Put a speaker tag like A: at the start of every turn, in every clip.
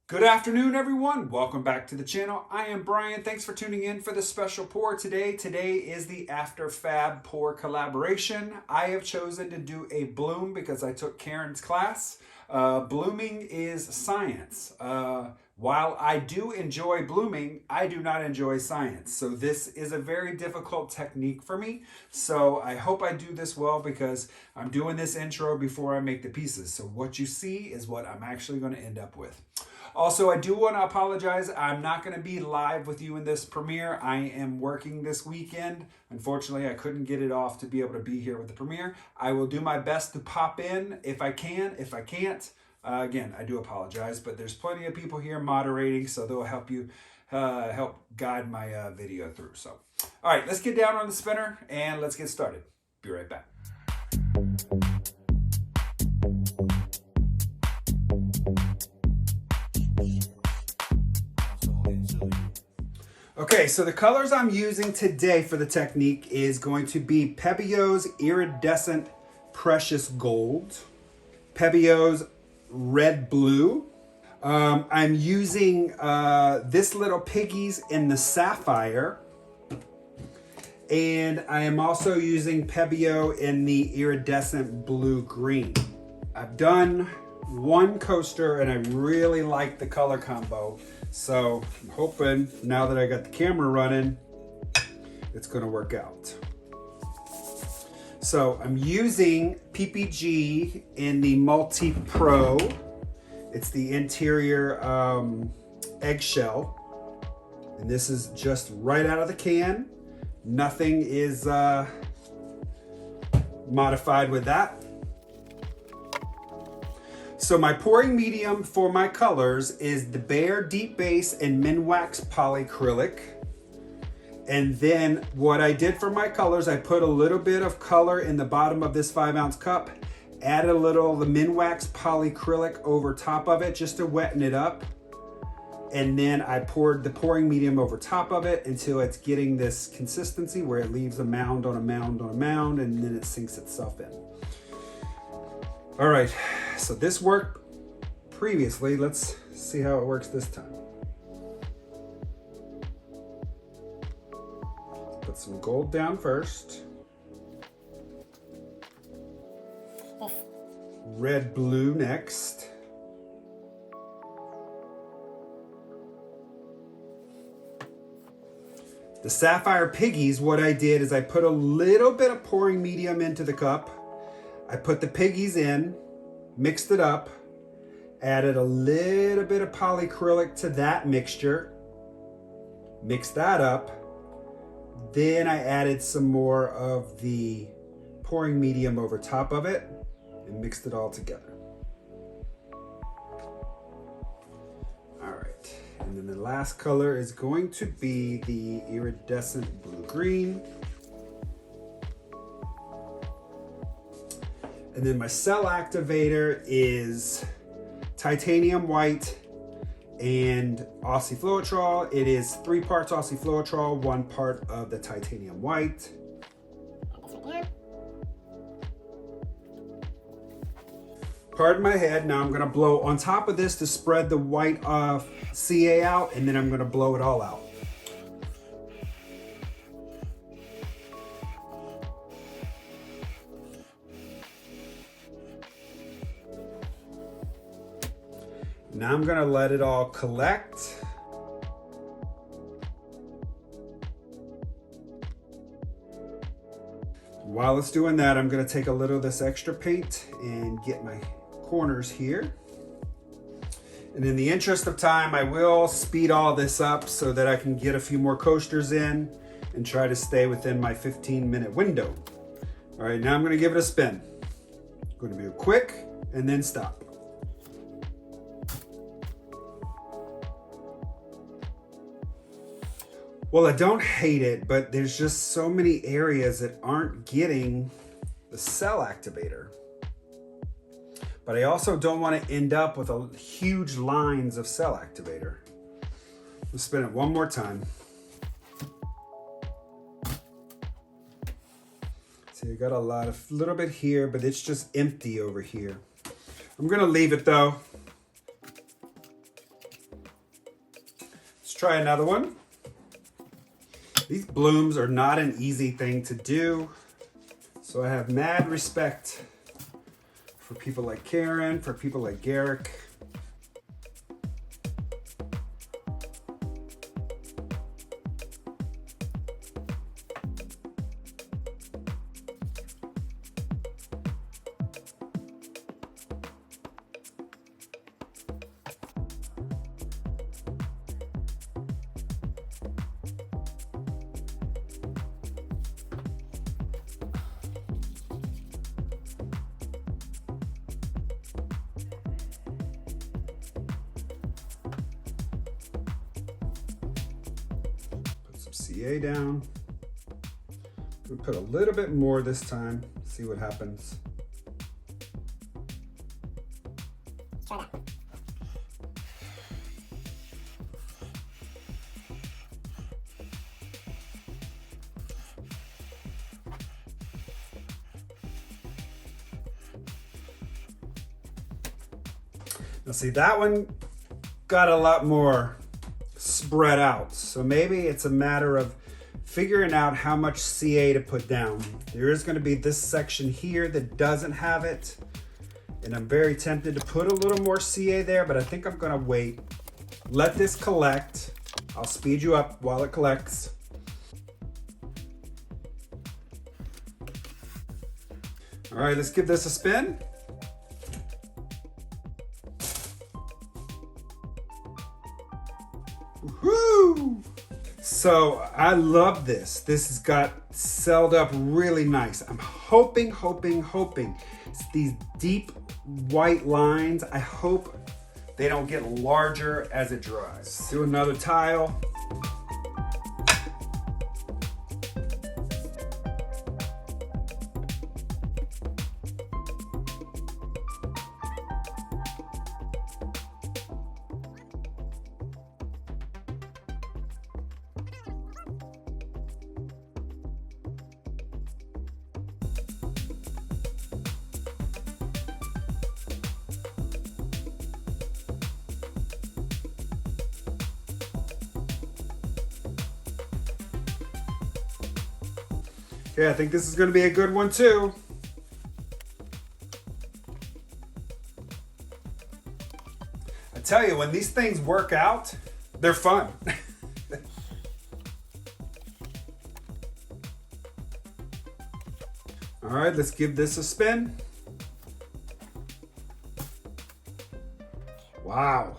A: Good afternoon, everyone. Welcome back to the channel. I am Brian. Thanks for tuning in for this special pour today. Today is the After Fab pour collaboration. I have chosen to do a bloom because I took Karen's class. Blooming is science. While I do enjoy blooming, I do not enjoy science. So this is a very difficult technique for me. So I hope I do this well because I'm doing this intro before I make the pieces. So what you see is what I'm actually going to end up with. Also, I do want to apologize. I'm not going to be live with you in this premiere. I am working this weekend. Unfortunately, I couldn't get it off to be able to be here with the premiere. I will do my best to pop in if I can. If I can't, again, I do apologize, but there's plenty of people here moderating, so they'll help you help guide my video through. So, all right, let's get down on the spinner and let's get started. Be right back. Okay, so the colors I'm using today for the technique is going to be Pebio's Iridescent Precious Gold, Pebio's Red Blue. I'm using this little piggies in the Sapphire, and I am also using Pebio in the Iridescent Blue Green. I've done one coaster and I really like the color combo. So I'm hoping now that I got the camera running, it's gonna work out. So I'm using PPG in the Multi Pro. It's the interior eggshell. And this is just right out of the can. Nothing is modified with that. So my pouring medium for my colors is the Bear Deep Base and Minwax Polyacrylic. And then what I did for my colors, I put a little bit of color in the bottom of this 5-ounce cup, added a little of the Minwax Polyacrylic over top of it just to wetten it up. And then I poured the pouring medium over top of it until it's getting this consistency where it leaves a mound on a mound on a mound, and then it sinks itself in. All right, so this worked previously. Let's see how it works this time. Put some gold down first. Red blue next. The Sapphire Piggies, what I did is I put a little bit of pouring medium into the cup. I put the piggies in, mixed it up, added a little bit of polyacrylic to that mixture, mixed that up. Then I added some more of the pouring medium over top of it and mixed it all together. All right, and then the last color is going to be the Iridescent Blue Green. And then my cell activator is titanium white and oxyfluorotrol. It is 3 parts oxyfluorotrol, 1 part of the titanium white. Pardon my head. Now I'm gonna blow on top of this to spread the white CA out, and then I'm gonna blow it all out. Now I'm gonna let it all collect. While it's doing that, I'm gonna take a little of this extra paint and get my corners here. And in the interest of time, I will speed all this up so that I can get a few more coasters in and try to stay within my 15-minute window. All right, now I'm gonna give it a spin. I'm gonna be quick and then stop. Well, I don't hate it, but there's just so many areas that aren't getting the cell activator. But I also don't want to end up with huge lines of cell activator. Let's spin it one more time. So you got a little bit here, but it's just empty over here. I'm gonna leave it though. Let's try another one. These blooms are not an easy thing to do. So I have mad respect for people like Karen, for people like Garrick. CA down. We'll put a little bit more this time, see what happens. Now see, that one got a lot more spread out. So maybe it's a matter of figuring out how much CA to put down. There is going to be this section here that doesn't have it. And I'm very tempted to put a little more CA there, but I think I'm going to wait. Let this collect. I'll speed you up while it collects. All right, let's give this a spin. Woo! So I love this. This has got celled up really nice. I'm hoping it's these deep white lines. I hope they don't get larger as it dries. Do another tile. Okay, I think this is going to be a good one too. I tell you, when these things work out, they're fun. All right, let's give this a spin. Wow.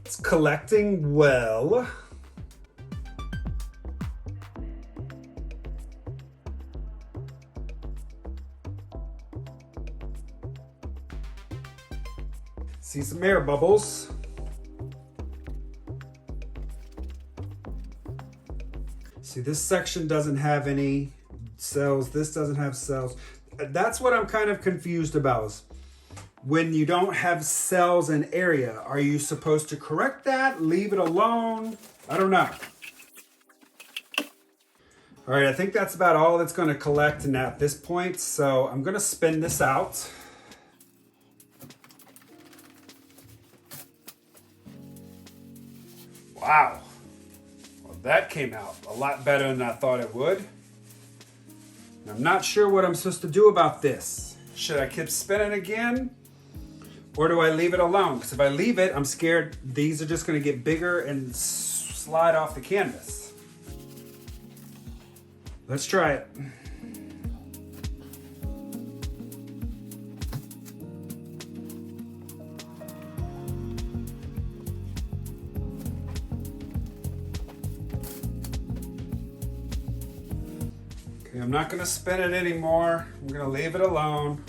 A: It's collecting well. See some air bubbles. See, this section doesn't have any cells. This doesn't have cells. That's what I'm kind of confused about. Is when you don't have cells in area, are you supposed to correct that? Leave it alone? I don't know. All right, I think that's about all that's going to collect at this point. So I'm going to spin this out. Wow. Well, that came out a lot better than I thought it would. I'm not sure what I'm supposed to do about this. Should I keep spinning again? Or do I leave it alone? Because if I leave it, I'm scared these are just going to get bigger and slide off the canvas. Let's try it. Okay, I'm not gonna spin it anymore. I'm gonna leave it alone.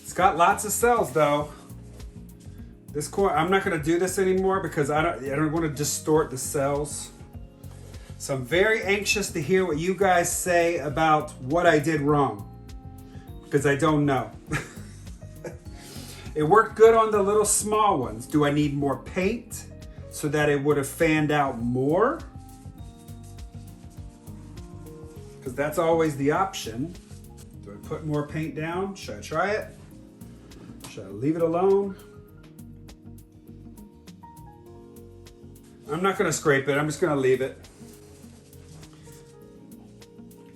A: It's got lots of cells though. This coin, I'm not gonna do this anymore because I don't want to distort the cells. So I'm very anxious to hear what you guys say about what I did wrong, because I don't know. It worked good on the little small ones. Do I need more paint so that it would have fanned out more? Because that's always the option. Do I put more paint down? Should I try it? Should I leave it alone? I'm not gonna scrape it, I'm just gonna leave it.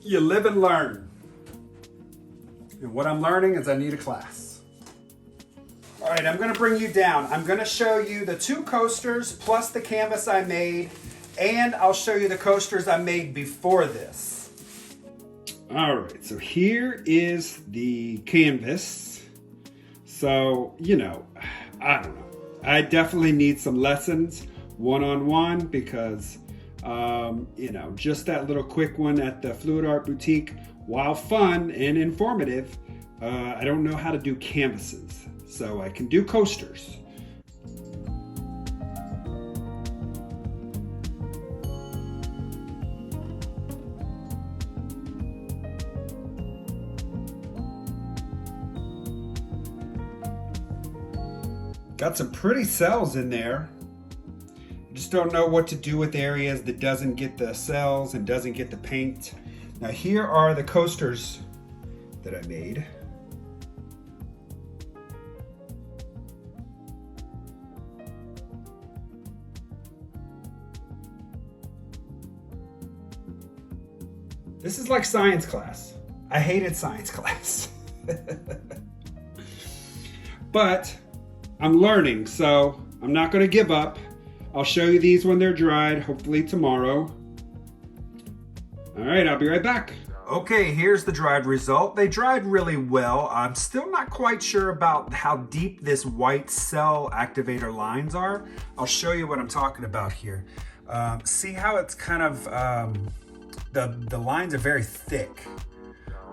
A: You live and learn. And what I'm learning is I need a class. All right, I'm gonna bring you down. I'm gonna show you the 2 coasters plus the canvas I made, and I'll show you the coasters I made before this. All right, so here is the canvas. So, you know, I don't know. I definitely need some lessons one-on-one because, you know, just that little quick one at the Fluid Art Boutique, while fun and informative, I don't know how to do canvases. So I can do coasters. Got some pretty cells in there. Just don't know what to do with areas that doesn't get the cells and doesn't get the paint. Now here are the coasters that I made. This is like science class. I hated science class. But I'm learning, so I'm not going to give up. I'll show you these when they're dried, hopefully tomorrow. All right, I'll be right back. Okay, here's the dried result. They dried really well. I'm still not quite sure about how deep this white cell activator lines are. I'll show you what I'm talking about here. See how it's kind of, the lines are very thick.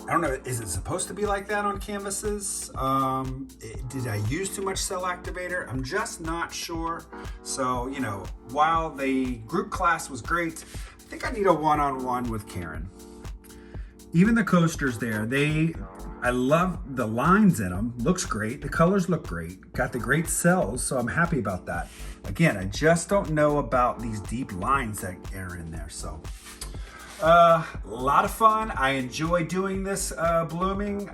A: I don't know, is it supposed to be like that on canvases? Did I use too much cell activator? I'm just not sure. So, you know, while the group class was great, I think I need a one-on-one with Karen. Even the coasters there, I love the lines in them. Looks great, the colors look great. Got the great cells, so I'm happy about that. Again, I just don't know about these deep lines that are in there, so. A lot of fun. I enjoy doing this blooming,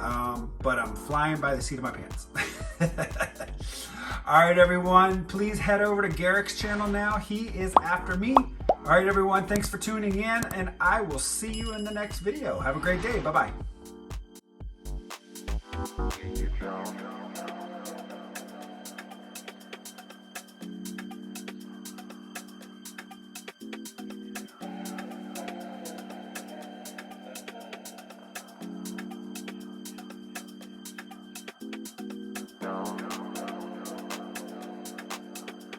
A: but I'm flying by the seat of my pants. All right, everyone, please head over to Garrick's channel now. He is after me. All right, everyone, thanks for tuning in, and I will see you in the next video. Have a great day. Bye-bye.